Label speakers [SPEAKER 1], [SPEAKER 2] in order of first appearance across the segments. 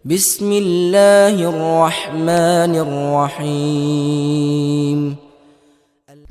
[SPEAKER 1] Bismillahirrahmanirrahim.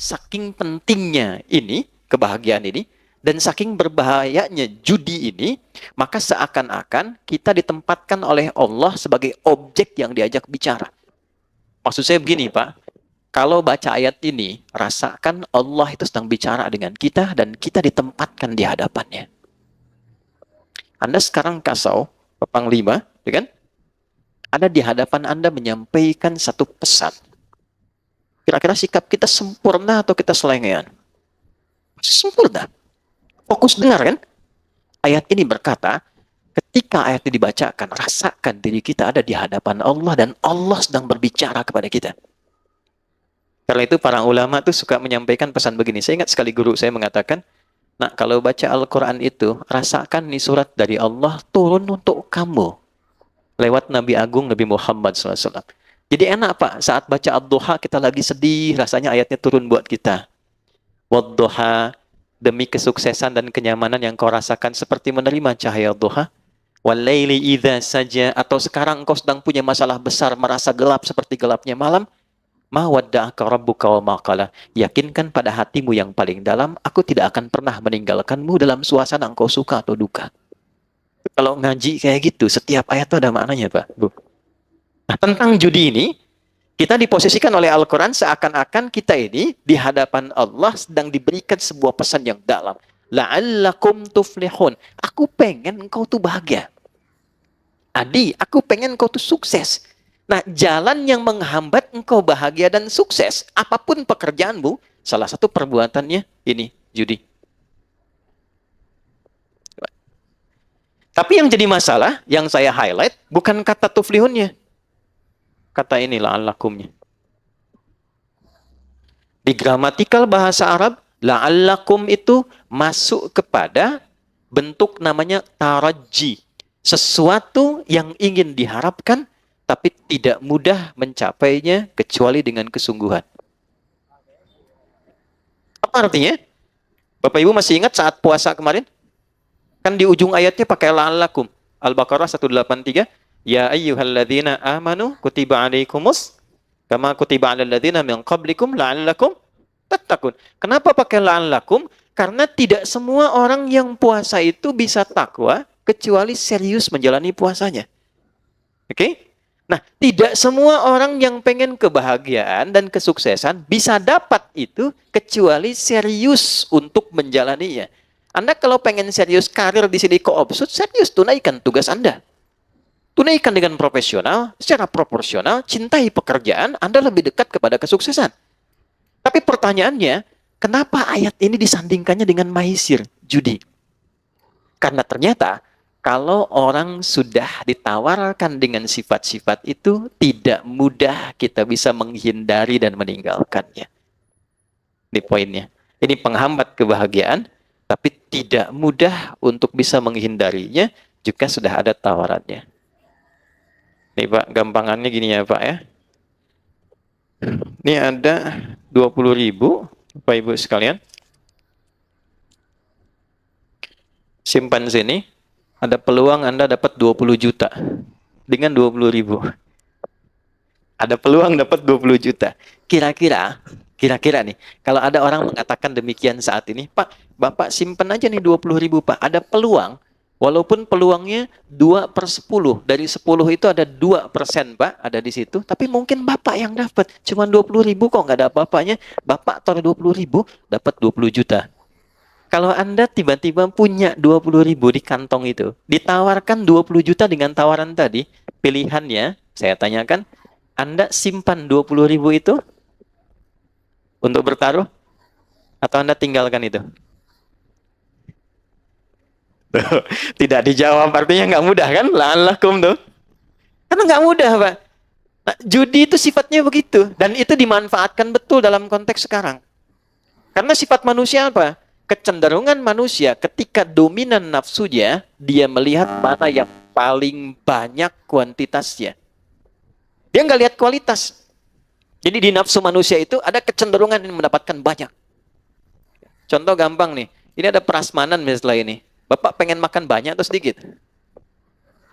[SPEAKER 2] Saking pentingnya ini, kebahagiaan ini, dan saking berbahayanya judi ini, maka seakan-akan kita ditempatkan oleh Allah sebagai objek yang diajak bicara. Maksud saya begini, Pak. Kalau baca ayat ini, rasakan Allah itu sedang bicara dengan kita dan kita ditempatkan di hadapannya. Anda sekarang kasau, Panglima, ya kan? Ada di hadapan Anda menyampaikan satu pesan. Kira-kira sikap kita sempurna atau kita selengean? Masih sempurna. Fokus dengar kan? Ayat ini berkata, ketika ayat ini dibacakan, rasakan diri kita ada di hadapan Allah dan Allah sedang berbicara kepada kita. Karena itu para ulama tuh suka menyampaikan pesan begini. Saya ingat sekali guru saya mengatakan, nah kalau baca Al-Quran itu, rasakan nih surat dari Allah turun untuk kamu. Lewat Nabi Agung Nabi Muhammad SAW. Jadi enak Pak, saat baca Ad-Duha kita lagi sedih, rasanya ayatnya turun buat kita. Wad-Duha, demi kesuksesan dan kenyamanan yang kau rasakan seperti menerima cahaya duha. Wal-laili idza saja, atau sekarang engkau sedang punya masalah besar, merasa gelap seperti gelapnya malam. Ma wadda'aka rabbuka wa ma qala. Yakinkan pada hatimu yang paling dalam, aku tidak akan pernah meninggalkanmu dalam suasana engkau suka atau duka. Kalau ngaji kayak gitu, setiap ayat itu ada maknanya, Pak, Bu. Nah, tentang judi ini, kita diposisikan oleh Al-Quran seakan-akan kita ini di hadapan Allah sedang diberikan sebuah pesan yang dalam. La'allakum tuflihun. Aku pengen engkau tuh bahagia. Adi, aku pengen engkau tuh sukses. Nah, jalan yang menghambat engkau bahagia dan sukses, apapun pekerjaanmu, salah satu perbuatannya ini, judi. Tapi yang jadi masalah, yang saya highlight, bukan kata tuflihunnya. Kata ini la'allakumnya. Di gramatikal bahasa Arab, la'allakum itu masuk kepada bentuk namanya taraji. Sesuatu yang ingin diharapkan, tapi tidak mudah mencapainya kecuali dengan kesungguhan. Apa artinya? Bapak Ibu masih ingat saat puasa kemarin? Kan di ujung ayatnya pakai la'allakum. Al-Baqarah 183. Ya ayyuhalladzina amanu kutiba alaikumus kama kutiba alal ladzina min qablikum la'allakum tattaqun. Kenapa pakai la'allakum? Karena tidak semua orang yang puasa itu bisa takwa kecuali serius menjalani puasanya. Oke? Nah, tidak semua orang yang pengen kebahagiaan dan kesuksesan bisa dapat itu kecuali serius untuk menjalaninya. Anda kalau pengen serius karir di sini Koopsud, serius tunaikan tugas Anda. Tunaikan dengan profesional, secara proporsional, cintai pekerjaan, Anda lebih dekat kepada kesuksesan. Tapi pertanyaannya, kenapa ayat ini disandingkannya dengan maisir, judi? Karena ternyata, kalau orang sudah ditawarkan dengan sifat-sifat itu, tidak mudah kita bisa menghindari dan meninggalkannya. Ini poinnya. Ini penghambat kebahagiaan, tapi tidak mudah untuk bisa menghindarinya jika sudah ada tawarannya. Nih Pak, gampangannya gini ya Pak ya. Ini ada 20.000, Bapak Ibu sekalian. Simpan sini. Ada peluang Anda dapat 20 juta dengan 20.000. Ada peluang dapat 20 juta. Kira-kira nih, kalau ada orang mengatakan demikian saat ini, Pak, Bapak simpan aja nih 20.000 Pak. Ada peluang, walaupun peluangnya 2/10. Dari 10 itu ada 2% Pak, ada di situ. Tapi mungkin Bapak yang dapat. Cuma 20.000 kok nggak ada apa-apanya. Bapak taruh 20.000, dapat 20 juta. Kalau Anda tiba-tiba punya 20.000 di kantong itu, ditawarkan 20 juta dengan tawaran tadi, pilihannya, saya tanyakan, Anda simpan 20.000 itu untuk bertaruh, atau Anda tinggalkan itu? Tidak dijawab, artinya nggak mudah kan? La'allakum tuh. Karena nggak mudah, Pak. Nah, judi itu sifatnya begitu, dan itu dimanfaatkan betul dalam konteks sekarang. Karena sifat manusia apa? Kecenderungan manusia ketika dominan nafsunya, dia melihat mana yang paling banyak kuantitasnya. Dia nggak lihat kualitas. Jadi di nafsu manusia itu ada kecenderungan yang mendapatkan banyak. Contoh gampang nih, ini ada prasmanan misalnya ini. Bapak pengen makan banyak atau sedikit?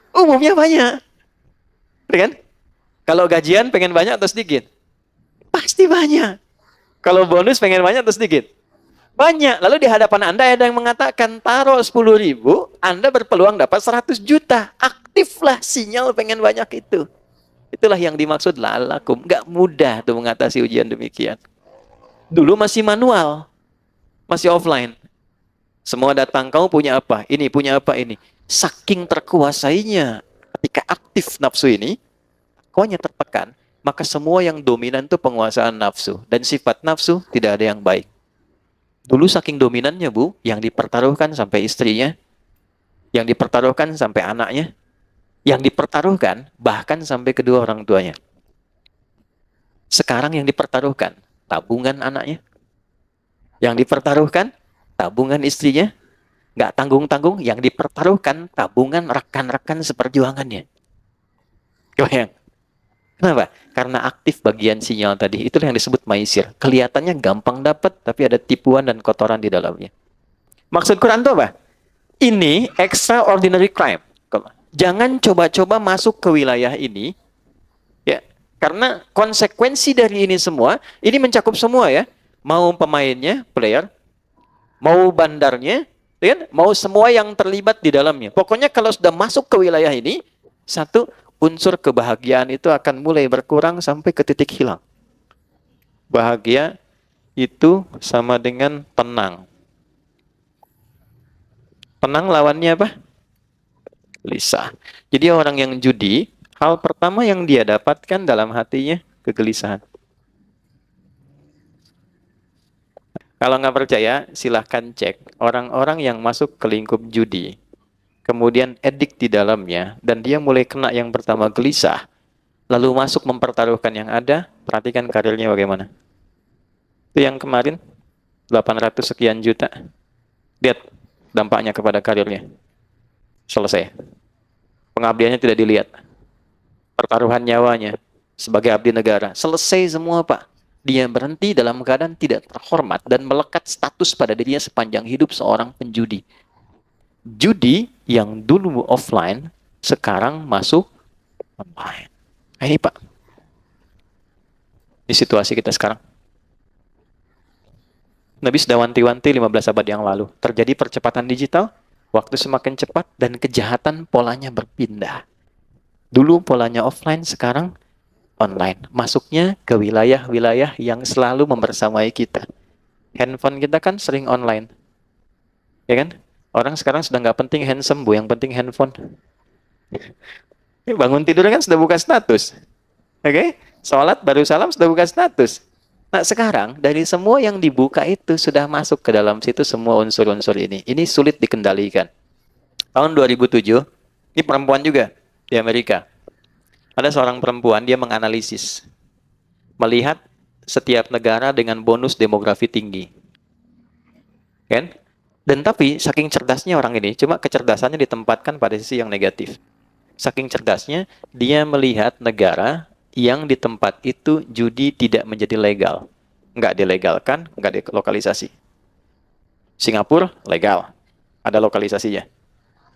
[SPEAKER 2] Umumnya banyak. kan? Kalau gajian pengen banyak atau sedikit? Pasti banyak. Kalau bonus pengen banyak atau sedikit? Banyak. Lalu di hadapan Anda ada yang mengatakan, taruh 10.000, Anda berpeluang dapat 100 juta. Aktiflah sinyal pengen banyak itu. Itulah yang dimaksud la'allakum. Nggak mudah tuh mengatasi ujian demikian. Dulu masih manual. Masih offline. Semua datang, kamu punya apa? Ini, punya apa ini? Saking terkuasainya ketika aktif nafsu ini, pokoknya tertekan, maka semua yang dominan itu penguasaan nafsu. Dan sifat nafsu tidak ada yang baik. Dulu saking dominannya, Bu, yang dipertaruhkan sampai istrinya, yang dipertaruhkan sampai anaknya, yang dipertaruhkan bahkan sampai kedua orang tuanya. Sekarang yang dipertaruhkan tabungan anaknya, yang dipertaruhkan tabungan istrinya, nggak tanggung-tanggung, yang dipertaruhkan tabungan rekan-rekan seperjuangannya. Kebayang? Kenapa? Karena aktif bagian sinyal tadi. Itulah yang disebut maisir. Kelihatannya gampang dapat, tapi ada tipuan dan kotoran di dalamnya. Maksud Quran itu apa? Ini extraordinary crime. Jangan coba-coba masuk ke wilayah ini, ya, karena konsekuensi dari ini semua, ini mencakup semua ya. Mau pemainnya, player, mau bandarnya, ya, mau semua yang terlibat di dalamnya. Pokoknya kalau sudah masuk ke wilayah ini, satu, unsur kebahagiaan itu akan mulai berkurang sampai ke titik hilang. Bahagia itu sama dengan tenang. Tenang lawannya apa? Gelisah. Jadi orang yang judi, hal pertama yang dia dapatkan dalam hatinya kegelisahan. Kalau nggak percaya, silahkan cek orang-orang yang masuk ke lingkup judi, kemudian edik di dalamnya, dan dia mulai kena yang pertama gelisah, lalu masuk mempertaruhkan yang ada, perhatikan karirnya bagaimana. Itu yang kemarin, 800 sekian juta. Lihat dampaknya kepada karirnya. Selesai. Pengabdiannya tidak dilihat. Pertaruhan nyawanya sebagai abdi negara. Selesai semua, Pak. Dia berhenti dalam keadaan tidak terhormat dan melekat status pada dirinya sepanjang hidup seorang penjudi. Judi yang dulu offline, sekarang masuk online. Nah, ini Pak, di situasi kita sekarang. Nabi sudah wanti-wanti 15 abad yang lalu. Terjadi percepatan digital, waktu semakin cepat, dan kejahatan polanya berpindah. Dulu polanya offline, sekarang online. Masuknya ke wilayah-wilayah yang selalu membersamai kita. Handphone kita kan sering online. Ya kan? Orang sekarang sudah nggak penting handsome, Bu. Yang penting handphone. Bangun tidur kan sudah buka status. Oke? Sholat baru salam sudah buka status. Nah sekarang dari semua yang dibuka itu sudah masuk ke dalam situ semua unsur-unsur ini. Ini sulit dikendalikan. Tahun 2007, ini perempuan juga di Amerika. Ada seorang perempuan, dia menganalisis. Melihat setiap negara dengan bonus demografi tinggi. Kan? Dan tapi saking cerdasnya orang ini, cuma kecerdasannya ditempatkan pada sisi yang negatif. Saking cerdasnya, dia melihat negara yang di tempat itu judi tidak menjadi legal. Nggak dilegalkan, nggak dilokalisasi. Singapura, legal. Ada lokalisasinya.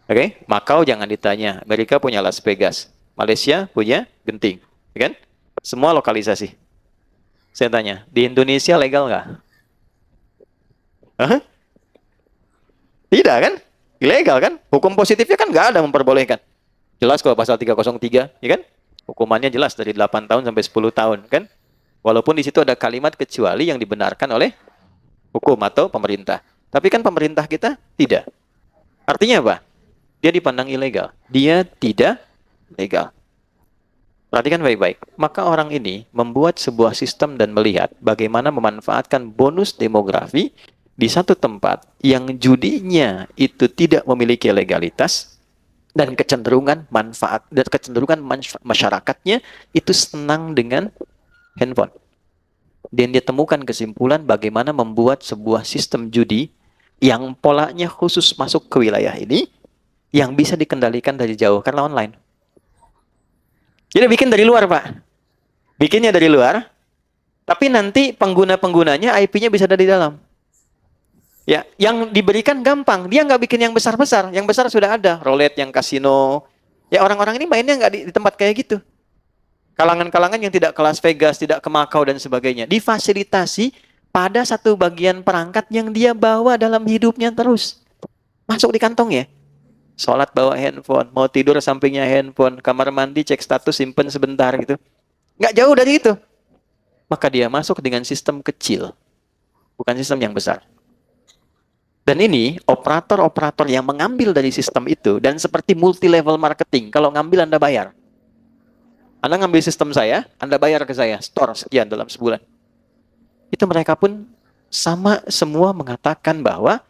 [SPEAKER 2] Oke? Macau jangan ditanya. Amerika punya Las Vegas. Malaysia punya Genting. Kan? Semua lokalisasi. Saya tanya, di Indonesia legal nggak? Hah? Tidak kan? Ilegal kan? Hukum positifnya kan nggak ada memperbolehkan. Jelas kalau pasal 303, ya kan? Hukumannya jelas dari 8 tahun sampai 10 tahun, kan? Walaupun di situ ada kalimat kecuali yang dibenarkan oleh hukum atau pemerintah. Tapi kan pemerintah kita tidak. Artinya apa? Dia dipandang ilegal. Dia tidak legal. Perhatikan baik-baik. Maka orang ini membuat sebuah sistem dan melihat bagaimana memanfaatkan bonus demografi di satu tempat yang judinya itu tidak memiliki legalitas, dan kecenderungan manfaat dan kecenderungan masyarakatnya itu senang dengan handphone. Dan dia temukan kesimpulan bagaimana membuat sebuah sistem judi yang polanya khusus masuk ke wilayah ini yang bisa dikendalikan dari jauh karena online. Jadi bikin dari luar, Pak. Bikinnya dari luar, tapi nanti pengguna-penggunanya IP-nya bisa ada di dalam. Ya, yang diberikan gampang. Dia nggak bikin yang besar-besar. Yang besar sudah ada. Roulette, yang kasino. Ya, orang-orang ini mainnya nggak di tempat kayak gitu. Kalangan-kalangan yang tidak ke Las Vegas, tidak ke Macau dan sebagainya, difasilitasi pada satu bagian perangkat yang dia bawa dalam hidupnya terus. Masuk di kantong ya. Sholat bawa handphone, mau tidur sampingnya handphone, kamar mandi cek status simpen sebentar gitu. Nggak jauh dari itu. Maka dia masuk dengan sistem kecil, bukan sistem yang besar. Dan ini operator-operator yang mengambil dari sistem itu, dan seperti multi level marketing, kalau ngambil Anda bayar. Anda ngambil sistem saya, Anda bayar ke saya, store sekian dalam sebulan. Itu mereka pun sama semua mengatakan bahwa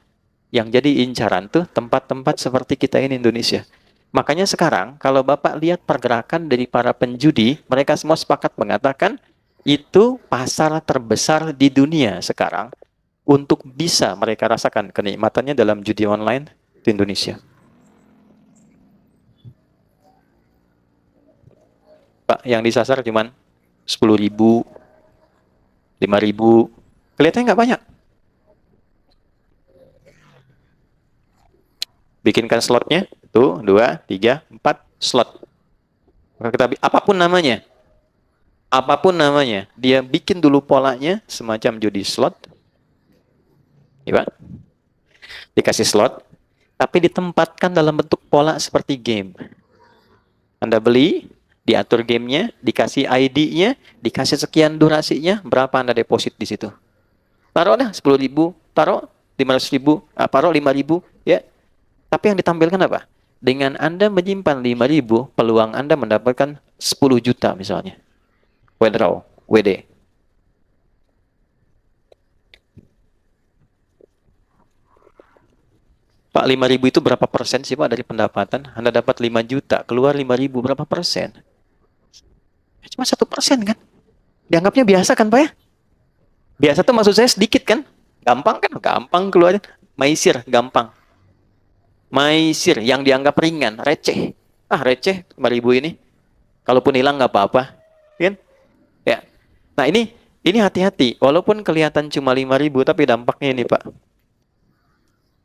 [SPEAKER 2] yang jadi incaran tuh tempat-tempat seperti kita ini Indonesia. Makanya sekarang kalau Bapak lihat pergerakan dari para penjudi, mereka semua sepakat mengatakan itu pasar terbesar di dunia sekarang untuk bisa mereka rasakan kenikmatannya dalam judi online di Indonesia. Pak, yang disasar cuman 10.000, 5.000. Kelihatannya nggak banyak. Bikinkan slotnya, tuh, 2, 3, 4 slot. Maka kita apapun namanya, dia bikin dulu polanya semacam judi slot. Ya, Pak? Dikasih slot, tapi ditempatkan dalam bentuk pola seperti game. Anda beli, diatur gamenya, dikasih ID-nya, dikasih sekian durasinya, berapa Anda deposit di situ. Taruh dah 10.000, taruh 500.000, taruh 5.000, ya. Tapi yang ditampilkan apa? Dengan Anda menyimpan 5.000, peluang Anda mendapatkan 10 juta misalnya. Withdraw, WD. Pak, 5.000 itu berapa persen sih Pak dari pendapatan? Anda dapat 5 juta, keluar 5.000, berapa persen? Cuma 1% kan? Dianggapnya biasa kan Pak ya? Biasa tuh maksud saya sedikit kan? Gampang kan? Gampang keluarin. Maisir, gampang. Maisir yang dianggap ringan, receh. Receh 5.000 ini. Kalaupun hilang nggak apa-apa. Kan? Ya. Nah ini hati-hati. Walaupun kelihatan cuma 5.000, tapi dampaknya ini Pak.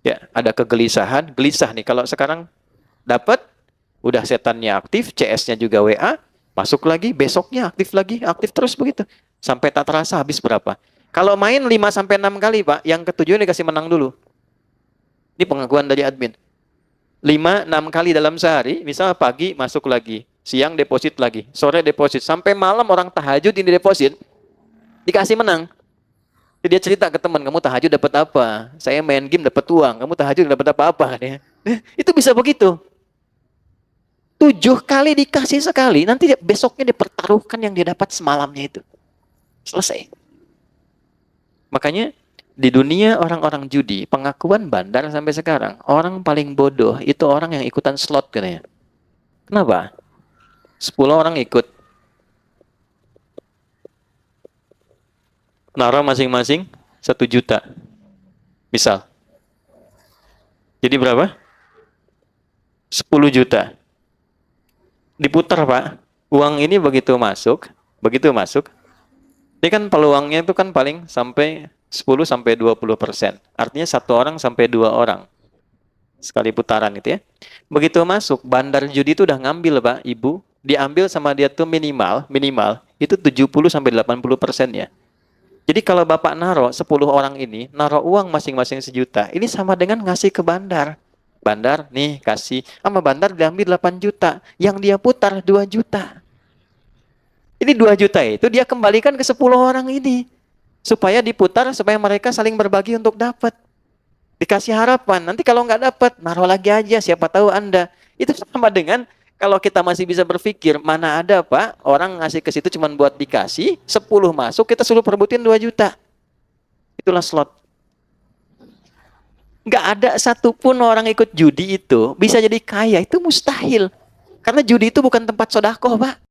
[SPEAKER 2] Ya, ada kegelisahan, gelisah nih. Kalau sekarang dapat, udah setannya aktif, CS-nya juga WA, masuk lagi, besoknya aktif terus begitu. Sampai tak terasa habis berapa. Kalau main 5-6 kali, Pak, yang ketujuh dikasih menang dulu. Ini pengakuan dari admin. 5-6 kali dalam sehari, misalnya pagi masuk lagi, siang deposit lagi, sore deposit, sampai malam orang tahajud ini deposit, dikasih menang. Dia cerita ke teman, kamu tahajud dapat apa? Saya main game dapat uang, kamu tahajud dapat apa-apa? Itu bisa begitu. 7 kali dikasih sekali, nanti besoknya dipertaruhkan yang dia dapat semalamnya itu. Selesai. Makanya di dunia orang-orang judi, pengakuan bandar sampai sekarang, orang paling bodoh itu orang yang ikutan slot katanya. Kenapa? 10 orang ikut. Naruh masing-masing 1 juta. Misal. Jadi berapa? 10 juta. Diputar, Pak. Uang ini begitu masuk, ini kan peluangnya itu kan paling sampai 10-20%. Artinya 1 orang sampai 2 orang. Sekali putaran itu ya. Begitu masuk, bandar judi itu udah ngambil, Pak, Ibu. Diambil sama dia tuh minimal itu 70-80% ya. Jadi kalau Bapak naruh 10 orang ini, naruh uang masing-masing 1 juta, ini sama dengan ngasih ke bandar. Bandar, nih kasih. Sama bandar diambil 8 juta. Yang dia putar 2 juta. Ini 2 juta itu dia kembalikan ke 10 orang ini. Supaya diputar, supaya mereka saling berbagi untuk dapat. Dikasih harapan. Nanti kalau nggak dapat, naruh lagi aja. Siapa tahu Anda. Itu sama dengan kalau kita masih bisa berpikir, mana ada Pak, orang ngasih ke situ cuma buat dikasih, 10 masuk, kita suruh perebutin 2 juta. Itulah slot. Nggak ada satupun orang ikut judi itu bisa jadi kaya, itu mustahil. Karena judi itu bukan tempat sodakoh, Pak.